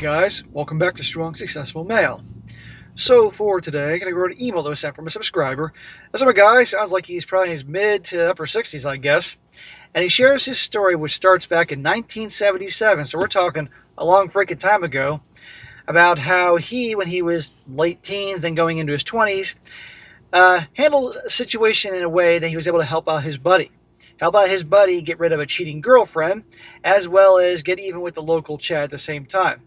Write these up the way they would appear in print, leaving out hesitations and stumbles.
guys, welcome back to Strong Successful Male. So for today, I'm going to go to an email that was sent from a subscriber. This other guy sounds like he's probably in his mid to upper 60s, I guess. And he shares his story, which starts back in 1977, so we're talking a long freaking time ago, about how he, when he was late teens, then going into his 20s, handled a situation in a way that he was able to help out his buddy. Help out his buddy get rid of a cheating girlfriend, as well as get even with the local Chad at the same time.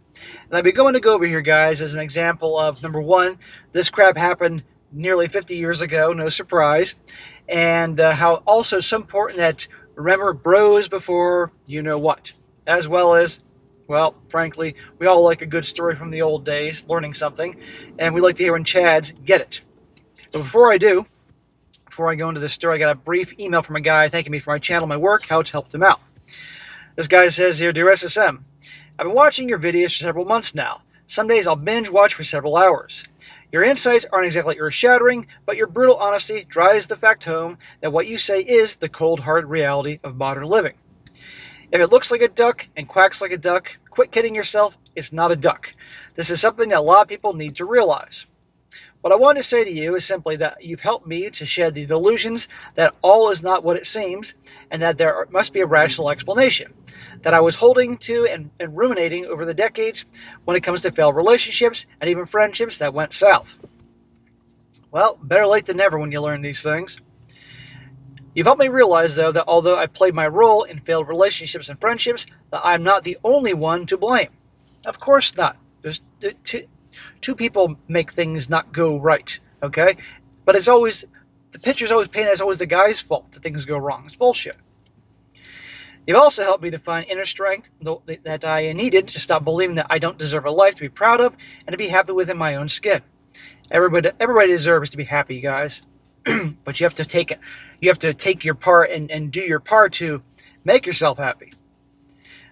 And I'll be going to go over here, guys, as an example of, number one, this crap happened nearly 50 years ago, no surprise, and how also so important that remember bros before you know what, as well as, well, frankly, we all like a good story from the old days, learning something, and we like to hear when Chads get it. But before I go into this story, I got a brief email from a guy thanking me for my channel, my work, how it's helped him out. This guy says here, "Dear SSM, I've been watching your videos for several months now. Some days I'll binge watch for several hours. Your insights aren't exactly earth-shattering, but your brutal honesty drives the fact home that what you say is the cold-hearted reality of modern living. If it looks like a duck and quacks like a duck, quit kidding yourself, it's not a duck. This is something that a lot of people need to realize. What I want to say to you is simply that you've helped me to shed the delusions that all is not what it seems, and that there must be a rational explanation that I was holding to and ruminating over the decades when it comes to failed relationships and even friendships that went south. Well, better late than never when you learn these things. You've helped me realize, though, that although I played my role in failed relationships and friendships, that I'm not the only one to blame. Of course not. There's two people make things not go right, okay? But it's always, the picture's always painted as always the guy's fault that things go wrong. It's bullshit. You've also helped me to find inner strength that I needed to stop believing that I don't deserve a life to be proud of and to be happy within my own skin. Everybody deserves to be happy, guys. But you have to take it. You have to take your part and do your part to make yourself happy.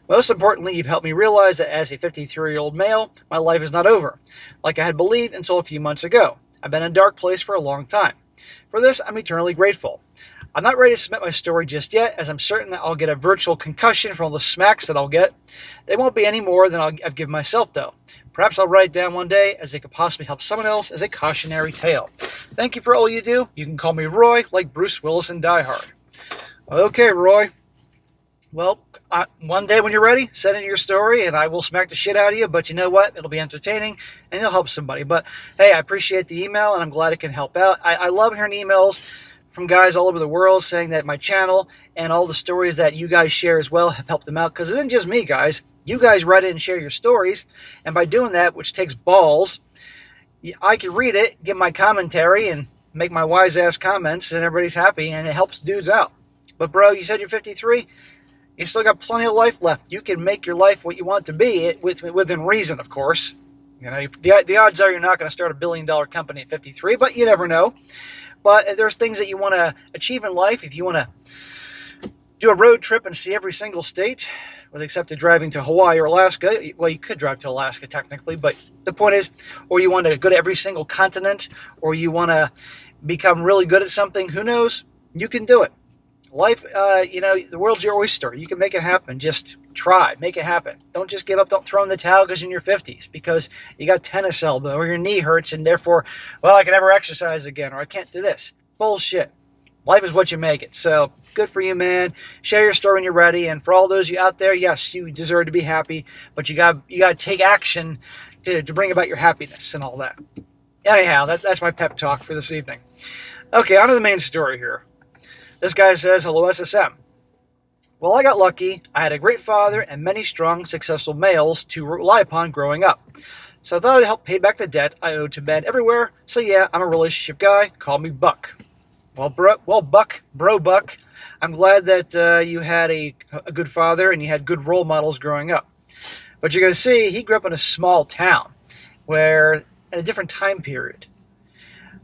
Most importantly, you've helped me realize that as a 53-year-old male, my life is not over, like I had believed until a few months ago. I've been in a dark place for a long time. For this, I'm eternally grateful. I'm not ready to submit my story just yet, as I'm certain that I'll get a virtual concussion from all the smacks that I'll get. They won't be any more than I've given myself, though. Perhaps I'll write it down one day, as it could possibly help someone else as a cautionary tale. Thank you for all you do. You can call me Roy, like Bruce Willis in Die Hard." Okay, Roy. Well, one day when you're ready, send in your story, and I will smack the shit out of you, but you know what? It'll be entertaining, and it'll help somebody. But, hey, I appreciate the email, and I'm glad it can help out. I love hearing emails from guys all over the world saying that my channel and all the stories that you guys share as well have helped them out, because it isn't just me, guys. You guys write in and share your stories, and by doing that, which takes balls, I can read it, give my commentary, and make my wise-ass comments, and everybody's happy, and it helps dudes out. But, bro, you said you're 53? You still got plenty of life left. You can make your life what you want to be, within reason, of course. You know, the odds are you're not going to start a billion-dollar company at 53, but you never know. But there's things that you want to achieve in life. If you want to do a road trip and see every single state, with except to driving to Hawaii or Alaska, well, you could drive to Alaska technically, but the point is, or you want to go to every single continent, or you want to become really good at something, who knows? You can do it. Life, the world's your oyster. You can make it happen. Just try. Make it happen. Don't just give up. Don't throw in the towel because you're in your 50s. Because you got tennis elbow or your knee hurts and therefore, well, I can never exercise again or I can't do this. Bullshit. Life is what you make it. So, good for you, man. Share your story when you're ready. And for all those of you out there, yes, you deserve to be happy. But you got to take action to bring about your happiness and all that. Anyhow, that's my pep talk for this evening. Okay, on to the main story here. This guy says, "Hello, SSM. Well, I got lucky. I had a great father and many strong, successful males to rely upon growing up. So I thought I'd help pay back the debt I owed to men everywhere. So yeah, I'm a relationship guy. Call me Buck." Well, Buck, I'm glad that you had a good father and you had good role models growing up. But you're going to see, he grew up in a small town where, at a different time period.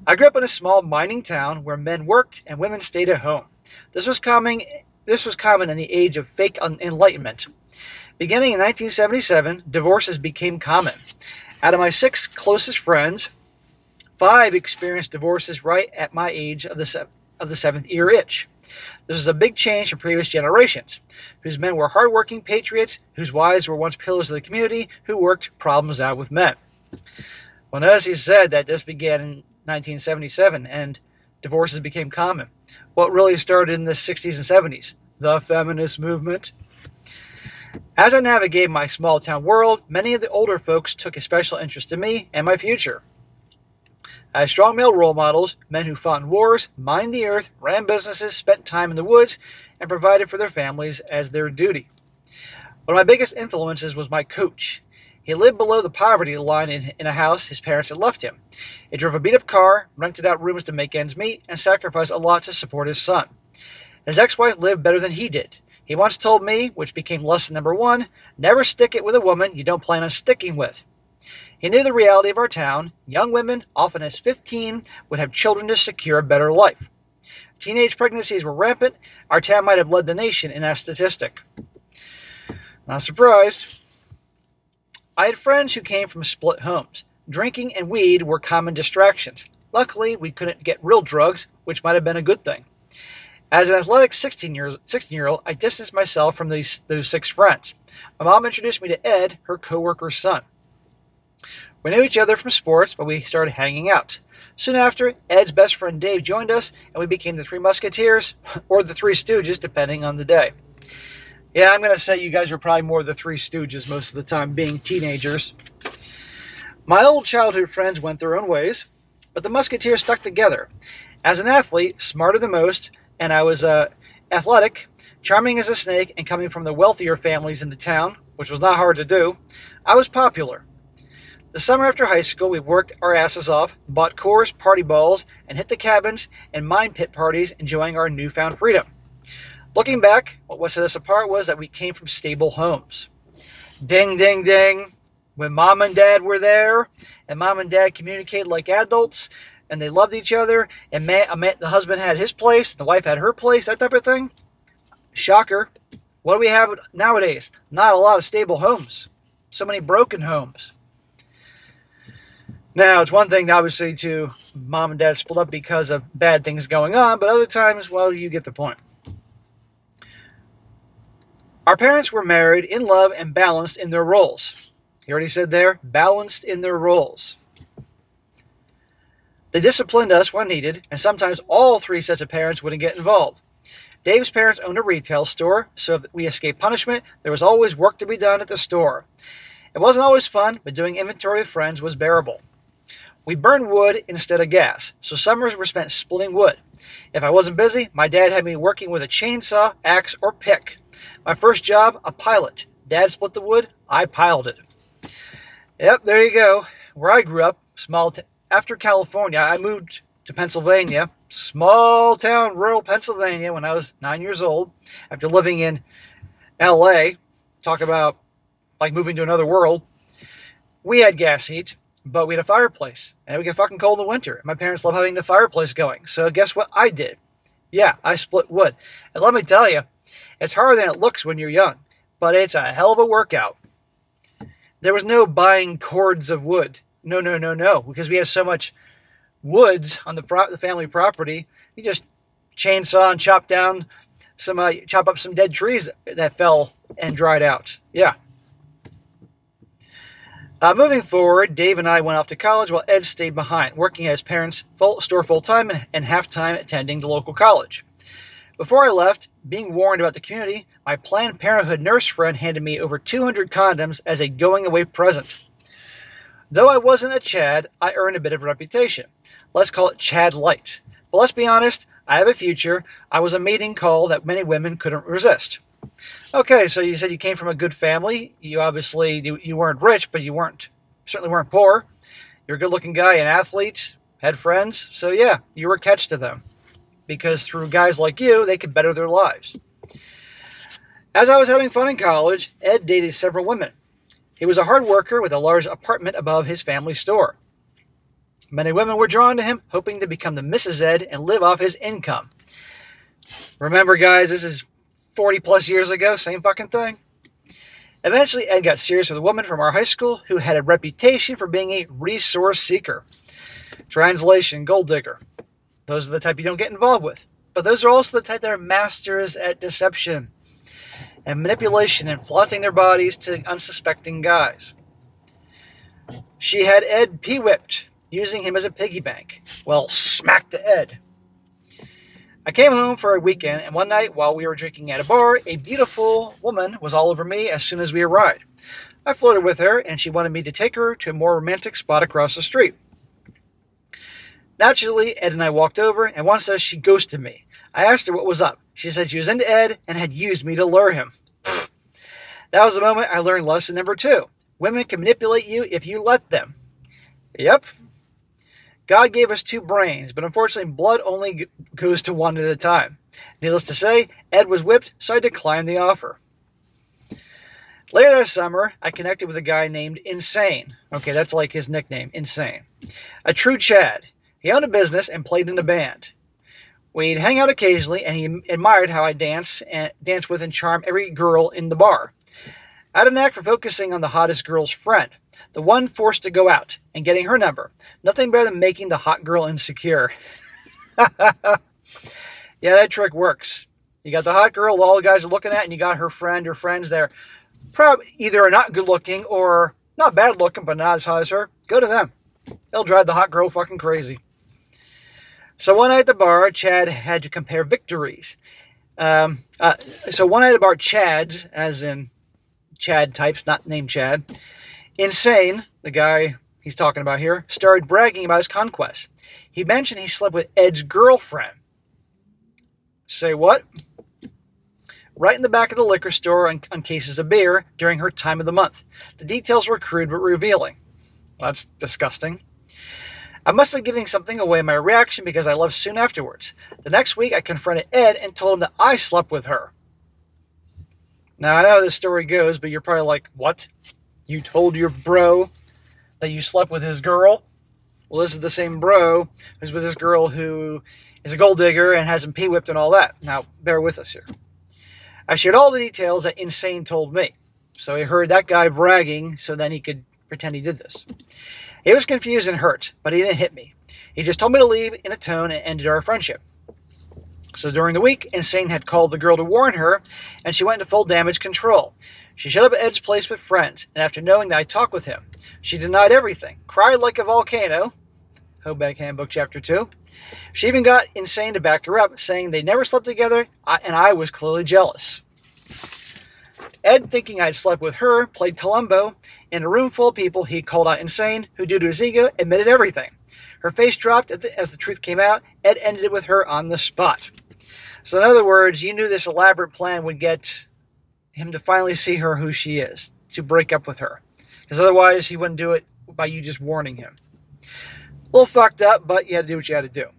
I grew up in a small mining town where men worked and women stayed at home. This was common in the age of fake enlightenment. Beginning in 1977, divorces became common. Out of my 6 closest friends, 5 experienced divorces right at my age of the 7th year itch. This was a big change from previous generations, whose men were hardworking patriots, whose wives were once pillars of the community, who worked problems out with men. Well, notice he said that this began in 1977, and divorces became common. What really started in the 60s and 70s? The feminist movement. As I navigated my small-town world, many of the older folks took a special interest in me and my future. I had strong male role models, men who fought in wars, mined the earth, ran businesses, spent time in the woods, and provided for their families as their duty. One of my biggest influences was my coach. He lived below the poverty line in a house his parents had left him. He drove a beat-up car, rented out rooms to make ends meet, and sacrificed a lot to support his son. His ex-wife lived better than he did. He once told me, which became lesson number 1, never stick it with a woman you don't plan on sticking with. He knew the reality of our town. Young women, often as 15, would have children to secure a better life. Teenage pregnancies were rampant. Our town might have led the nation in that statistic. Not surprised. I had friends who came from split homes. Drinking and weed were common distractions. Luckily, we couldn't get real drugs, which might have been a good thing. As an athletic 16-year-old, I distanced myself from those 6 friends. My mom introduced me to Ed, her co-worker's son. We knew each other from sports, but we started hanging out. Soon after, Ed's best friend Dave joined us, and we became the 3 Musketeers, or the 3 Stooges, depending on the day. Yeah, I'm going to say you guys were probably more the 3 Stooges most of the time, being teenagers. My old childhood friends went their own ways, but the Musketeers stuck together. As an athlete, smarter than most, and I was athletic, charming as a snake, and coming from the wealthier families in the town, which was not hard to do, I was popular. The summer after high school, we worked our asses off, bought Coors, party balls, and hit the cabins and mine pit parties, enjoying our newfound freedom. Looking back, what set us apart was that we came from stable homes. Ding, ding, ding. When mom and dad were there, and mom and dad communicated like adults, and they loved each other, and the husband had his place, the wife had her place, that type of thing. Shocker. What do we have nowadays? Not a lot of stable homes. So many broken homes. Now, it's one thing, obviously, to mom and dad split up because of bad things going on, but other times, well, you get the point. Our parents were married, in love, and balanced in their roles. He already said there, balanced in their roles. They disciplined us when needed, and sometimes all 3 sets of parents wouldn't get involved. Dave's parents owned a retail store, so if we escaped punishment, there was always work to be done at the store. It wasn't always fun, but doing inventory with friends was bearable. We burned wood instead of gas, so summers were spent splitting wood. If I wasn't busy, my dad had me working with a chainsaw, axe, or pick. My first job, a pilot. Dad split the wood, I piled it. Yep, there you go. Where I grew up, after California, I moved to Pennsylvania, small town, rural Pennsylvania, when I was 9 years old, after living in LA. Talk about like moving to another world. We had gas heat, but we had a fireplace, and it would get fucking cold in the winter. My parents loved having the fireplace going, so guess what I did? Yeah, I split wood. And let me tell you, it's harder than it looks when you're young, but it's a hell of a workout. There was no buying cords of wood. No, because we have so much woods on the family property. You just chainsaw and chop up some dead trees that fell and dried out. Yeah. Moving forward, Dave and I went off to college while Ed stayed behind, working at his parents' store full-time and half-time attending the local college. Before I left, being warned about the community, my Planned Parenthood nurse friend handed me over 200 condoms as a going-away present. Though I wasn't a Chad, I earned a bit of a reputation. Let's call it Chad Light. But let's be honest, I have a future. I was a mating call that many women couldn't resist. Okay, so you said you came from a good family. You obviously, you weren't rich, but you certainly weren't poor. You're a good-looking guy, an athlete, had friends. So yeah, you were a catch to them. Because through guys like you, they could better their lives. As I was having fun in college, Ed dated several women. He was a hard worker with a large apartment above his family store. Many women were drawn to him, hoping to become the Mrs. Ed and live off his income. Remember, guys, this is 40 plus years ago, same fucking thing. Eventually, Ed got serious with a woman from our high school who had a reputation for being a resource seeker. Translation, gold digger. Those are the type you don't get involved with. But those are also the type that are masters at deception and manipulation and flaunting their bodies to unsuspecting guys. She had Ed pee-whipped, using him as a piggy bank. Well, smack to Ed. I came home for a weekend, and one night while we were drinking at a bar, a beautiful woman was all over me as soon as we arrived. I flirted with her, and she wanted me to take her to a more romantic spot across the street. Naturally, Ed and I walked over, and once she ghosted me. I asked her what was up. She said she was into Ed and had used me to lure him. That was the moment I learned lesson number 2. Women can manipulate you if you let them. Yep. God gave us 2 brains, but unfortunately blood only goes to one at a time. Needless to say, Ed was whipped, so I declined the offer. Later that summer, I connected with a guy named Insane. Okay, that's like his nickname, Insane. A true Chad. He owned a business and played in a band. We'd hang out occasionally, and he admired how I dance with and charm every girl in the bar. I had a knack for focusing on the hottest girl's friend, the one forced to go out, and getting her number. Nothing better than making the hot girl insecure. Yeah, that trick works. You got the hot girl all the guys are looking at, and you got her friend or friends there. Probably either are not good looking or not bad looking, but not as hot as her. Go to them. They'll drive the hot girl fucking crazy. So one night at the bar, Chad had to compare victories. So one night at the bar, Chad's, as in Chad types, not named Chad. Insane, the guy he's talking about here, started bragging about his conquest. He mentioned he slept with Ed's girlfriend. Say what? Right in the back of the liquor store on cases of beer during her time of the month. The details were crude but revealing. Well, that's disgusting. I must have given something away in my reaction because I left soon afterwards. The next week, I confronted Ed and told him that I slept with her. Now, I know how this story goes, but you're probably like, what? You told your bro that you slept with his girl? Well, this is the same bro who's with this girl who is a gold digger and has him pee-whipped and all that. Now, bear with us here. I shared all the details that Insane told me. So he heard that guy bragging, so then he could pretend he did this. He was confused and hurt, but he didn't hit me. He just told me to leave in a tone and ended our friendship. So during the week, Insane had called the girl to warn her, and she went into full damage control. She showed up at Ed's place with friends, and after knowing that I talked with him, she denied everything, cried like a volcano, Hobag Handbook Chapter 2. She even got Insane to back her up, saying they never slept together, and I was clearly jealous. Ed, thinking I had slept with her, played Columbo. In a room full of people, he called out Insane, who, due to his ego, admitted everything. Her face dropped as the truth came out. Ed ended it with her on the spot. So in other words, you knew this elaborate plan would get him to finally see her who she is, to break up with her. Because otherwise, he wouldn't do it by you just warning him. A little fucked up, but you had to do what you had to do.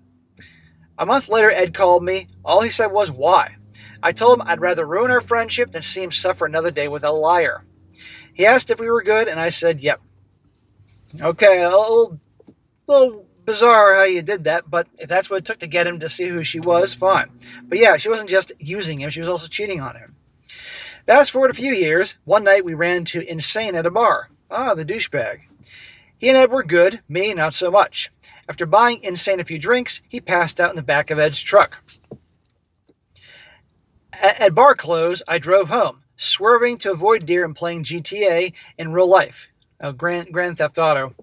A month later, Ed called me. All he said was, why? I told him I'd rather ruin our friendship than see him suffer another day with a liar. He asked if we were good, and I said, yep. Okay, a little bizarre how you did that, but if that's what it took to get him to see who she was, fine. But yeah, she wasn't just using him, she was also cheating on him. Fast forward a few years, one night we ran into Insane at a bar. Ah, the douchebag. He and Ed were good, me not so much. After buying Insane a few drinks, he passed out in the back of Ed's truck. At bar close, I drove home, swerving to avoid deer and playing GTA in real life. Grand Theft Auto.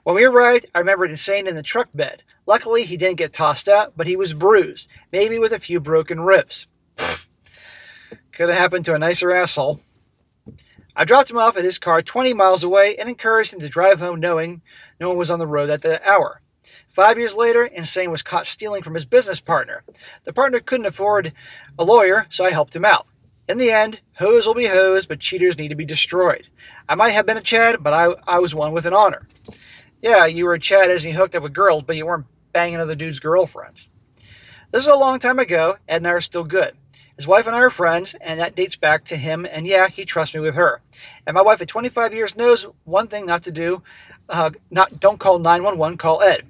When we arrived, I remembered Insane in the truck bed. Luckily, he didn't get tossed out, but he was bruised, maybe with a few broken ribs. Could have happened to a nicer asshole. I dropped him off at his car 20 miles away and encouraged him to drive home knowing no one was on the road at that hour. 5 years later, Insane was caught stealing from his business partner. The partner couldn't afford a lawyer, so I helped him out. In the end, hoes will be hoes, but cheaters need to be destroyed. I might have been a Chad, but I was one with an honor. Yeah, you were a Chad as you hooked up with girls, but you weren't banging other dudes' girlfriends. This is a long time ago. Ed and I are still good. His wife and I are friends, and that dates back to him, and yeah, he trusts me with her. And my wife at 25 years knows one thing not to do. Don't call 911, call Ed.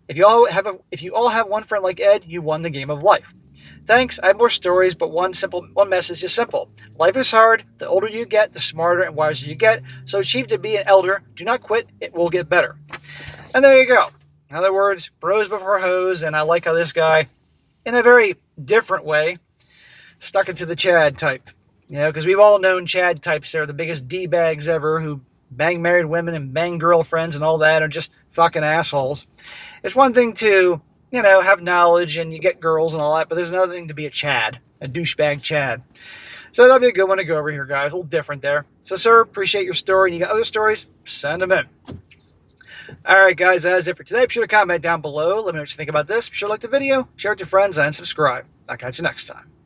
If you all have one friend like Ed, you won the game of life. Thanks, I have more stories, but one message is simple. Life is hard. The older you get, the smarter and wiser you get. So achieve to be an elder. Do not quit. It will get better. And there you go. In other words, bros before hoes, and I like how this guy in a very different way, stuck into the Chad type. You know, because we've all known Chad types. They're the biggest D-bags ever who bang married women and bang girlfriends and all that, are just fucking assholes. It's one thing to, you know, have knowledge and you get girls and all that, but there's another thing to be a Chad, a douchebag Chad. So that'll be a good one to go over here, guys. A little different there. So, sir, appreciate your story. And you got other stories? Send them in. All right, guys, that's it for today. Be sure to comment down below. Let me know what you think about this. Be sure to like the video, share it with your friends, and subscribe. I'll catch you next time.